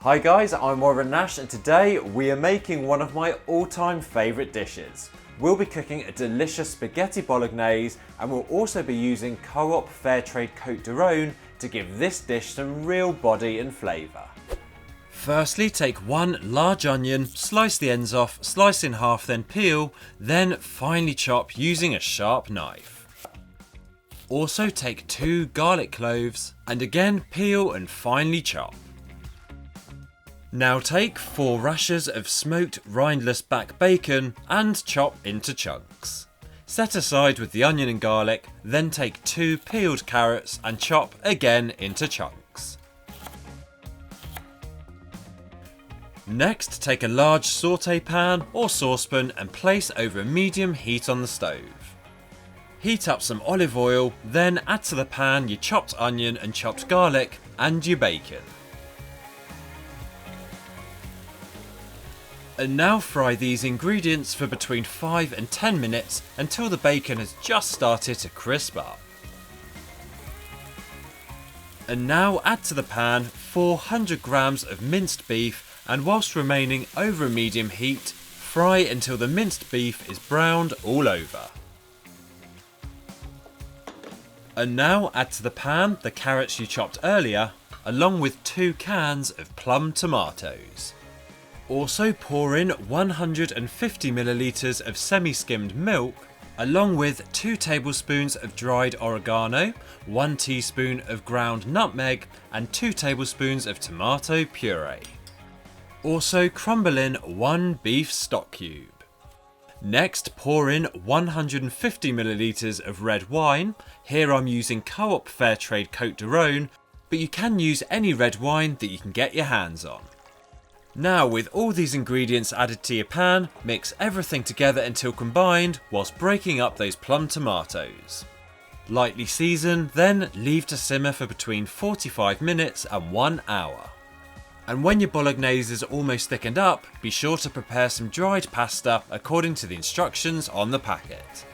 Hi guys, I'm Nash and today we are making one of my all-time favourite dishes. We'll be cooking a delicious spaghetti bolognese and we'll also be using Co-op Fairtrade Côte d'Rone to give this dish some real body and flavour. Firstly, take one large onion, slice the ends off, slice in half, then peel, then finely chop using a sharp knife. Also take 2 garlic cloves and again peel and finely chop. Now take 4 rashers of smoked rindless back bacon and chop into chunks. Set aside with the onion and garlic, then take 2 peeled carrots and chop again into chunks. Next, take a large sauté pan or saucepan and place over a medium heat on the stove. Heat up some olive oil, then add to the pan your chopped onion and chopped garlic and your bacon. And now fry these ingredients for between 5 and 10 minutes until the bacon has just started to crisp up. And now add to the pan 400 grams of minced beef and whilst remaining over a medium heat, fry until the minced beef is browned all over. And now add to the pan the carrots you chopped earlier, along with 2 cans of plum tomatoes. Also pour in 150 millilitres of semi-skimmed milk, along with 2 tablespoons of dried oregano, 1 teaspoon of ground nutmeg and 2 tablespoons of tomato puree. Also crumble in 1 beef stock cube. Next pour in 150 millilitres of red wine, here I'm using Co-op Fairtrade Côte d'Rone, but you can use any red wine that you can get your hands on. Now with all these ingredients added to your pan, mix everything together until combined whilst breaking up those plum tomatoes. Lightly season, then leave to simmer for between 45 minutes and 1 hour. And when your bolognese is almost thickened up, be sure to prepare some dried pasta according to the instructions on the packet.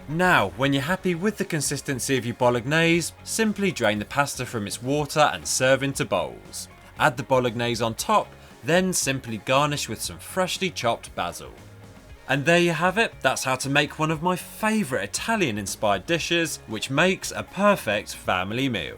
Now, when you're happy with the consistency of your bolognese, simply drain the pasta from its water and serve into bowls. Add the bolognese on top, then simply garnish with some freshly chopped basil. And there you have it, that's how to make one of my favourite Italian inspired dishes, which makes a perfect family meal.